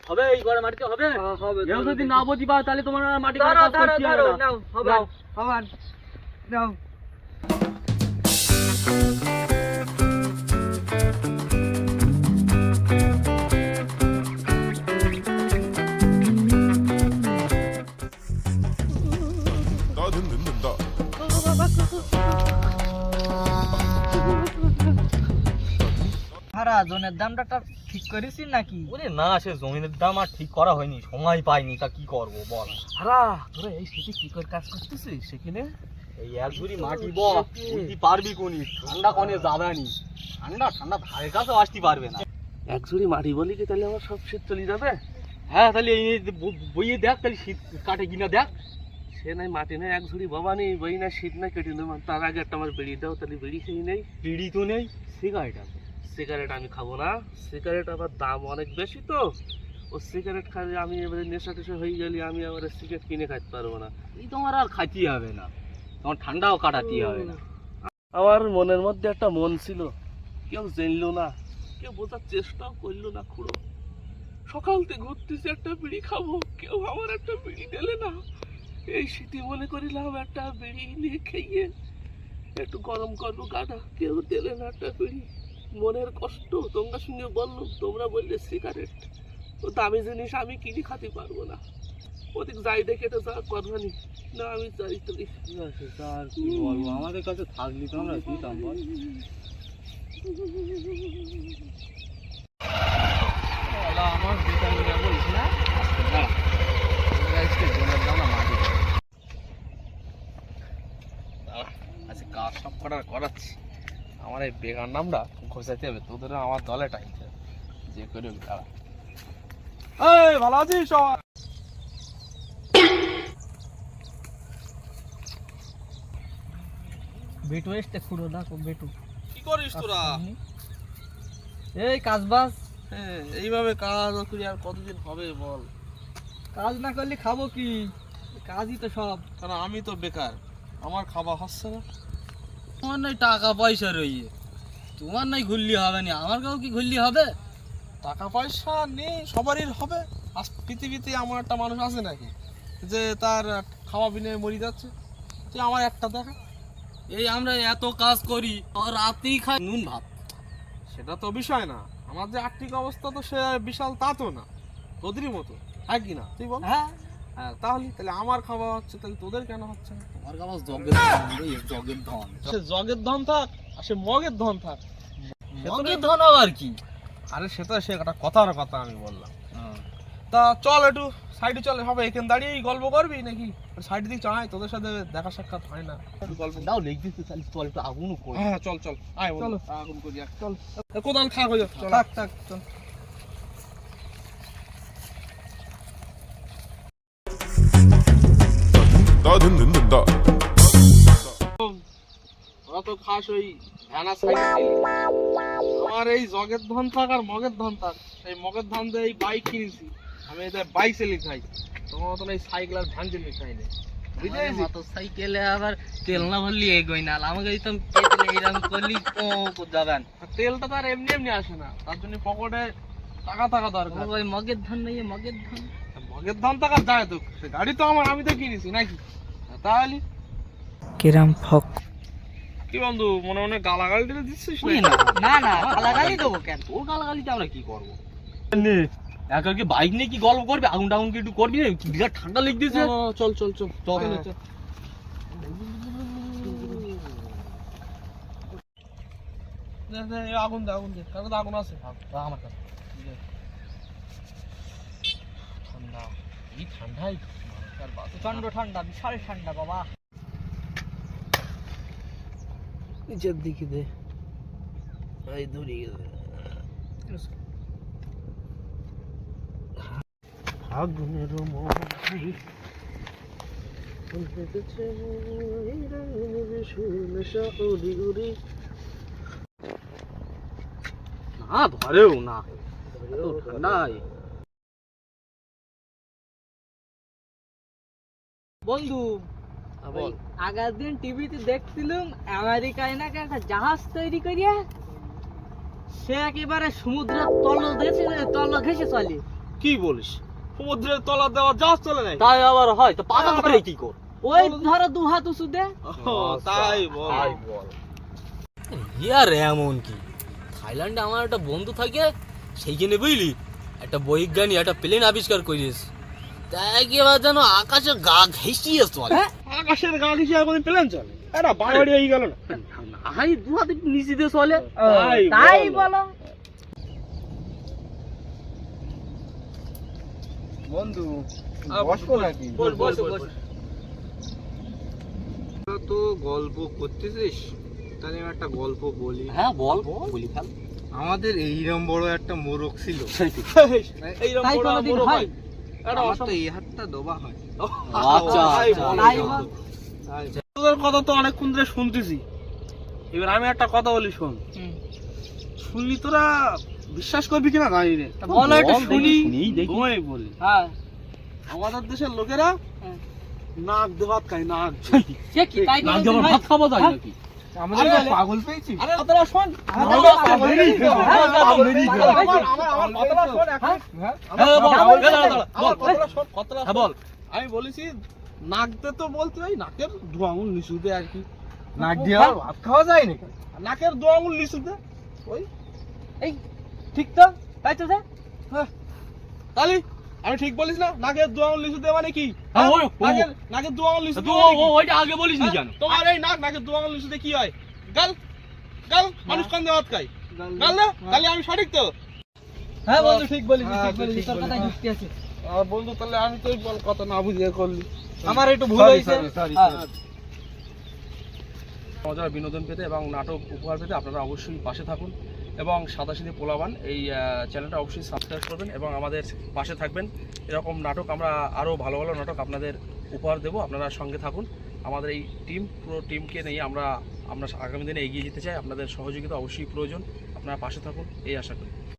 হবে এই ঘরে মাটিতে হবে? হবে। এও যদি না বুঝি পাও তাহলে তোমার আর মাটি কাজ করতে হবে না। নাও হবে। হবে নাও। ভাড়া জনের দামটা ঠিক করেছিস নাকি? ওরে না, সে জমিনের দাম আর ঠিক করা হয়নি, সময় পাইনি, তা কি করব বল। ভাড়া তোরা এই শীতে কি করে কাজ করতেছিস সেখানে? এই এক ঝুড়ি মাটি বল বুঝতে পারবি কোনি, ঠান্ডা কোনে যাবে নি, ঠান্ডা ঠান্ডা ধারে কাছেও আসতে পারবে না। এক ঝুড়ি মাটি বলি কি তাহলে আমার সব শীত চলে যাবে? হ্যাঁ তাহলে এই বইয়ে দেখ, তাহলে শীত কাটে কিনা দেখ। সে নাই মাটি নেই, এক ঝুড়ি বাবা নেই, বই না শীত নাই, কেটে নেব। তার আগে একটা আমার বিড়ি দাও, তাহলে বিড়ি খেয়ে নেই। বিড়ি তো নেই, সিগারেট আছে। সিগারেট আমি খাবো না, সিগারেট আবার দাম অনেক বেশি তো। ও সিগারেট খাইলে আমি এবারে নেশা টেশা হয়ে গেলে আমি আবার সিগারেট কিনে খাইতে পারবো না। এই তোমার আর খাইতে হবে না, তোমার ঠান্ডাও কাটাতে হবে না। আমার মনের মধ্যে একটা মন ছিল, কেউ জানলো না, কেউ বোঝার চেষ্টাও করলো না। খুঁড়ো সকাল থেকে ঘুরতেছি, একটা বিড়ি খাবো, কেউ আমার একটা বিড়ি দিলে না। এই শীতে মনে করিলাম একটা বিড়ি নিয়ে খেয়ে একটু গরম করবো গাটা, কেউ দিলে না একটা বিড়ি। মনের কষ্ট তোমরা সঙ্গে বললো, তোমরা বললে সিগারেট ও দামি জিনিস আমি কিনে খাতে পারবো না। ওদিক যাই দেখে তো যা করবানি না, আমি যাই তুলি। ঠিক আছে, তার কি বলবো, আমাদের কাছে থাকলি তো আমরা দিতাম বল। আমার ভিটামিন বলিস না, আজকে জোনের দাম না মাটি আচ্ছা কাজ সব করাচ্ছি। আমার এই বেকার নামটা ঘোষাতে হবে, তোদের আমার দলে টাইমছে যে করে দাঁড়া। এই ভালো আছিস সবাই? বেটু এসতে খুঁড়ো না, বেটু কি করিস তোরা? এই কাজ বাজ। হ্যাঁ এইভাবে কাজ করি আর কতদিন হবে বল? কাজ না করলে খাবো কি? কাজই তো সব। কারণ আমি তো বেকার, আমার খাওয়া হচ্ছে না। তোমার নাই টাকা পয়সা রইয়ে, তোমার নাই ঘুরলি হবে না, আমার কাউ কি ঘুরলি হবে? টাকা পয়সা নেই সবারই হবে। আজ পৃথিবীতে আমার একটা মানুষ আছে নাকি যে তার খাওয়া বিনে মরে যাচ্ছে? তুই আমার একটা দেখা। এই আমরা এত কাজ করি, রাতেই খাই নুন ভাত। সেটা তো বিষয় না, আমার যে আর্থিক অবস্থা তো সে বিশাল তা তো না, তোদেরই মতো, হ্যাঁ কি না তুই বল? হ্যাঁ হ্যাঁ তাহলে আমার খাওয়া হচ্ছে, তাহলে তোদের কেন হচ্ছে না? তোমার কাছে জগের ধন রে, জগের ধন। সে জগের ধন থাক আর সে মগের ধন থাক, মগের ধন আবার কি? আরে সেটা সে একটা কথার কথা আমি বললাম। তা চল একটু সাইডে চলে, হবে এখানে দাঁড়িয়েই গল্প করবি নাকি সাইড দিকে চল? তোদের সাথে দেখা সাক্ষাৎ হয় না, একটু গল্প দাও লেগ দিতে, তাহলে চল একটু আগুনও করি। হ্যাঁ চল চল আয় চলো। আগুন করি এক, চল কোদাল থাক হয়ে চল। থাক থাক চল। ওরা তো খাস ওই ভ্যানা সাইকেল। আমার এই জগের ধন থাক আর মগের ধন থাক, এই মগের ধন দিয়ে এই বাইক কিনেছি আমি, এদের বাইক সেলিং খাই। তোমার মতন এই সাইকেল আর ভ্যান সেলিং খাই না, বুঝতে পেরেছিস? মোটর সাইকেলে আবার তেল না ভরলি এগোই না, আমাকে দিতাম এরকম করলি যাবেন। আর তেলটা তার এমনি এমনি আসে না, তার জন্য পকেটে টাকা থাকা দরকার। ওই মগের ধন নেই, মগের ধন। মগের ধন টাকা যায় তো, সে গাড়ি তো আমার, আমি তো কিনেছি নাকি? তাহলে কিরাম ফক। কি বন্ধু মনে মনে গালাগালি দিতে দিচ্ছিস না না, গালাগালি দেবো কেন? তোর গালাগালিতে আমরা কি করবো? একা কি বাইক নিয়ে কি গল্প করবি? আগুন টাগুন কি একটু করবি না? বিরাট ঠান্ডা লেগেছে। চল চল চল চল চল। আগুন দে, আগুন দে, কার কাছে আগুন আছে? আমার কাছে। ঠান্ডা, এই ঠান্ডাই প্রচন্ড ঠান্ডা, বিশাল ঠান্ডা বাবা। নিচের দিকে দে, এই দূরে আগুনের না ধরেও না, ঠান্ডায়। বন্ধু আগের দিন টিভিতে দেখছিলাম আমেরিকায় নাকি একটা জাহাজ তৈরি করিয়া সে একেবারে সমুদ্রের তল ঘেসে চলে। কি বলিস সমুদ্রের তলা দেওয়া জাহাজ চলে নাই তাই আবার হয় তো পাকা করে কি কর ওই ধরো 2 হাত উঁচু দে তাই বল ইয়ার এমন কি থাইল্যান্ডে আমার একটা বন্ধু থাকে সেইখানে বুঝলি একটা বৈজ্ঞানিক একটা প্লেন আবিষ্কার করিয়েছে তাই কি এবার যেন আকাশে গা ঘেঁষিয়ে চলে আকাশের গা ঘেঁষে এখন প্লেন চলে এটা বাড়ি হয়ে গেল না হাই দু হাতে নিচে দিয়ে চলে তাই বলো বন্ধু বসবো নাকি বস বস বস তো গল্প করতেছিস তাহলে আমি একটা গল্প বলি হ্যাঁ বল বলি ফেল আমাদের এইরকম বড় একটা মোরগ ছিল এইরকম তাই বড় কোনোদিন মোরগ হয়? হয় আমার তো এই হাতটা দবা হয় আচ্ছা তাই আচ্ছা। বল। তাই বল তোদের কথা তো অনেকক্ষণ ধরে শুনতেছি এবার আমি একটা কথা বলি শোন শুনলি তোরা বিশ্বাস করবি কিনা জানি রে বলো একটা বল, শুনি শুনিই দেখি। তোমায় বলি হ্যাঁ আমাদের দেশের লোকেরা হ্যাঁ। নাক দেওয়াত খায় নাক সে কি তাই না কোনোদিন যেমন হয়? ভাত খাওয়া যায় নাকি আমাদের আরে, পাগল পেয়েছি আরে তোরা শোন আমি বলেছি নাক দে তো বলতে ওই নাকের দু আঙুল নিচু দে আর কি নাক দিয়ে ভাত খাওয়া যায় নাকি নাকের দু আঙুল নিচু দে ওই ঠিক তো তাই তো তাহলে আমি ঠিক বলিস না নাকের দু আঙুল নিচু দে মানে কি হ্যাঁ, ওই, নাকের দু আঙুল নিচু দে তুই মানে কি? ওইটা আগে বলিস নি কেন তোমার এই নাকের দু আঙুল নিচু দে কি হয় গাল গাল মানুষ কান দেওয়াত খায় গাল না তাহলে আমি সঠিক তো হ্যাঁ বন্ধু ঠিক বলিস হ্যাঁ, ঠিক বলিস ঠিক তোর কথাই বলিস। যুক্তি আছে আর বন্ধু তাহলে আমি তো বল কথা না বুঝিয়ে করলি আমার একটু ভুল Sorry, হয়েছে sorry, sorry, হ্যাঁ। sorry. মজার বিনোদন পেতে এবং নাটক উপহার পেতে আপনারা অবশ্যই পাশে থাকুন এবং সাদাসিধে পোলাবান এই চ্যানেলটা অবশ্যই সাবস্ক্রাইব করবেন এবং আমাদের পাশে থাকবেন এরকম নাটক আমরা আরও ভালো ভালো নাটক আপনাদের উপহার দেবো আপনারা সঙ্গে থাকুন আমাদের এই পুরো টিমকে নিয়ে আমরা আগামী দিনে এগিয়ে যেতে চাই আপনাদের সহযোগিতা অবশ্যই প্রয়োজন আপনারা পাশে থাকুন এই আশা করি